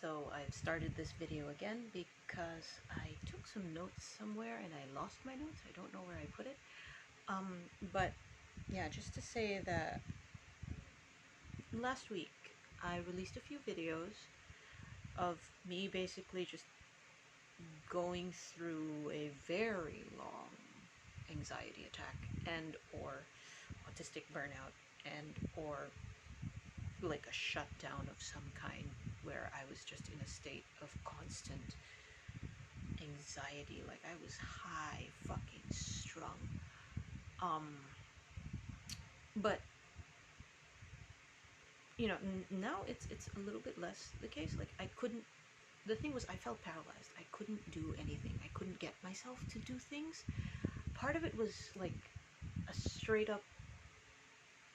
So I've started this video again because I took some notes somewhere and I lost my notes. I don't know where I put it. But yeah, just to say that last week I released a few videos of me basically just going through a very long anxiety attack and or autistic burnout and or like a shutdown of some kind where I was just in a state of constant anxiety, like I was high fucking strung. But you know, now it's a little bit less the case. Like I couldn't. The thing was, I felt paralyzed. I couldn't do anything. I couldn't get myself to do things. Part of it was like a straight up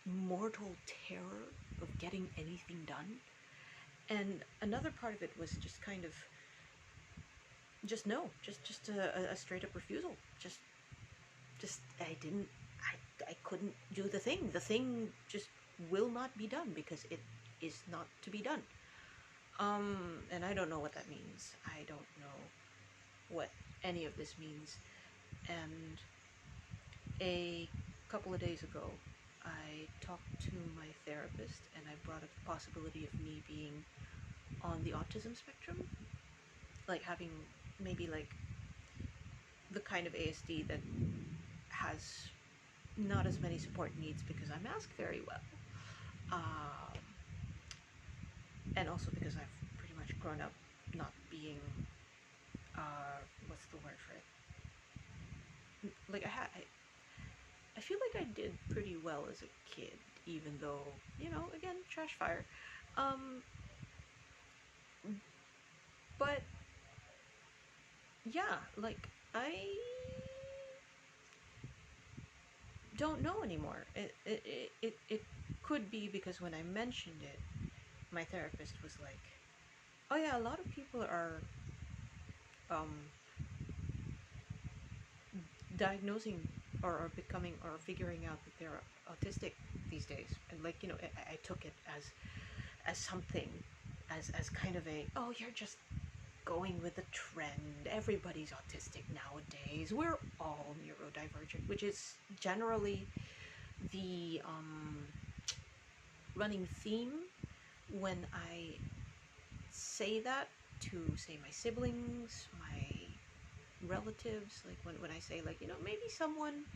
mortal terror of getting anything done, and another part of it was just kind of just no, just a straight up refusal. Just I couldn't do the thing. The thing just will not be done because it is not to be done. And I don't know what that means. I don't know what any of this means. And a couple of days ago, I talked to my therapist and I brought up the possibility of me being on the autism spectrum, like having maybe like the kind of ASD that has not as many support needs because I mask very well. And also because I've pretty much grown up not being, what's the word for it? Like I feel like I did pretty well as a kid, even though, you know, again, trash fire. But yeah, like I don't know anymore. It could be because when I mentioned it, my therapist was like, oh yeah, a lot of people are diagnosing or becoming or figuring out that they're autistic these days. And like, you know, I took it as something, as kind of a, oh, you're just going with the trend, everybody's autistic nowadays, we're all neurodivergent, which is generally the running theme when I say that to, say, my siblings, my relatives. Like when I say, like, you know, maybe someone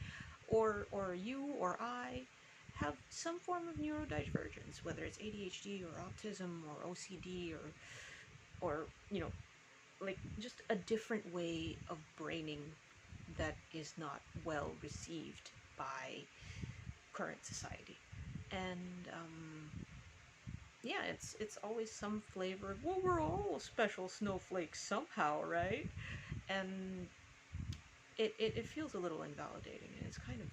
or you or I have some form of neurodivergence, whether it's ADHD or autism or OCD or you know, like just a different way of braining that is not well received by current society. And yeah, it's always some flavor of, well, we're all special snowflakes somehow, right? And it feels a little invalidating, and it's kind of,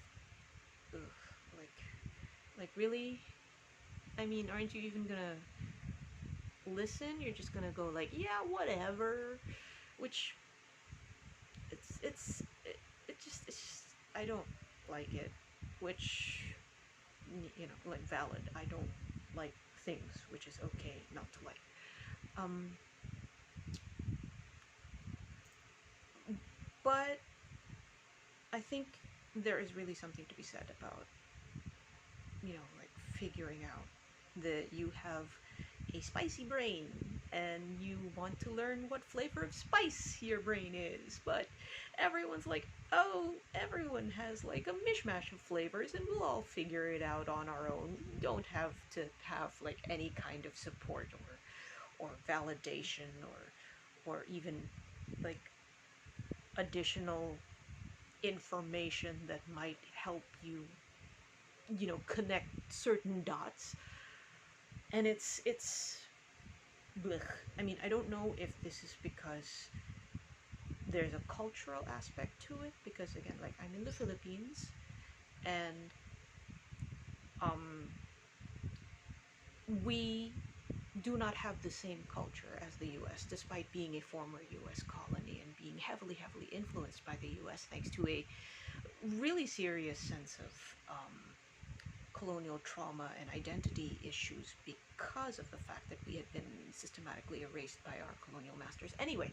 ugh, like really? I mean, aren't you even gonna listen? You're just gonna go like, yeah, whatever, which it's just I don't like it, which, you know, like, valid. I don't like things, which is okay not to like. But I think there is really something to be said about, you know, like figuring out that you have a spicy brain and you want to learn what flavor of spice your brain is, but everyone's like, oh, everyone has like a mishmash of flavors and we'll all figure it out on our own. You don't have to have like any kind of support or validation or even like additional information that might help you, you know, connect certain dots. And it's blech. I mean, I don't know if this is because there's a cultural aspect to it, because again, like, I'm in the Philippines and we do not have the same culture as the US, despite being a former US colony and being heavily influenced by the US, thanks to a really serious sense of colonial trauma and identity issues because of the fact that we had been systematically erased by our colonial masters. Anyway,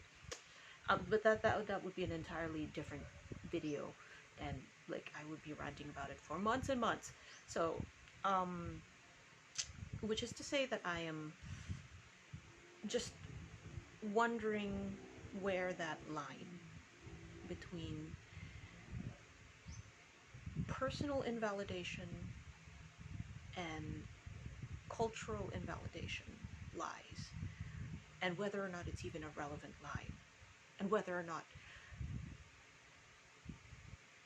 but that would be an entirely different video, and like I would be ranting about it for months and months. So, which is to say that I am just wondering where that line between personal invalidation and cultural invalidation lies, and whether or not it's even a relevant line, and whether or not,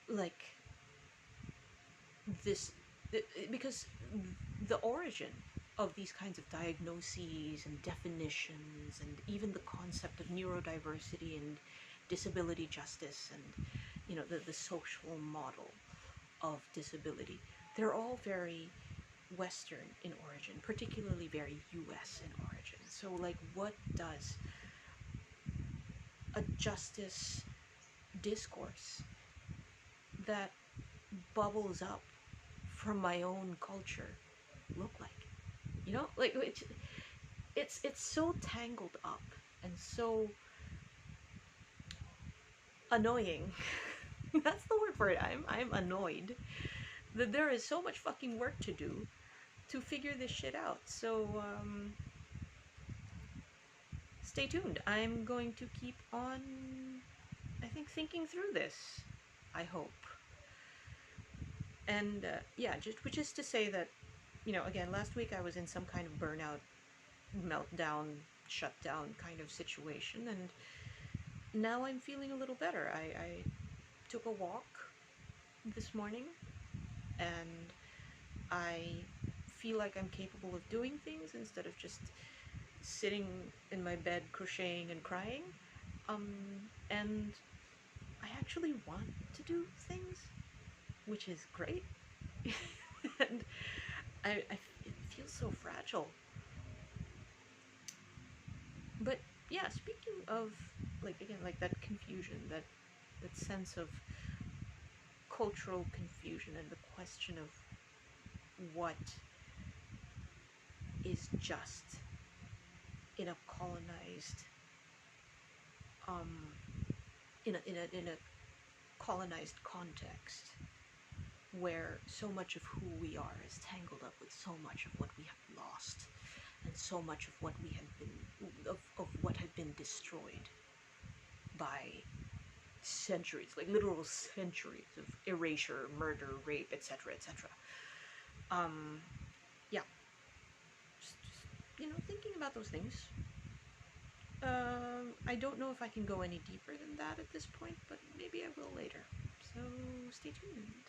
like, this, because the origin of these kinds of diagnoses and definitions, and even the concept of neurodiversity and disability justice, and the social model of disability, they're all very Western in origin, particularly very US in origin. So, like, what does a justice discourse that bubbles up from my own culture look like? Like, it's so tangled up and so annoying. That's the word for it. I'm annoyed that there is so much fucking work to do to figure this shit out. So, stay tuned. I'm going to keep on, I think, thinking through this, I hope. And, yeah, which is to say that, again, last week I was in some kind of burnout, meltdown, shutdown kind of situation, and now I'm feeling a little better. I took a walk this morning, and I feel like I'm capable of doing things instead of just sitting in my bed crocheting and crying. And I actually want to do things, which is great. And it feels so fragile. But yeah, speaking of, like, again, like that confusion, that sense of cultural confusion, and the question of what is just in a colonized, in a colonized context, where so much of who we are is tangled up with so much of what we have lost, and so much of what we had been, of what had been destroyed by centuries, like literal centuries of erasure, murder, rape, etc., etc. Yeah, just thinking about those things. I don't know if I can go any deeper than that at this point, but maybe I will later. So stay tuned.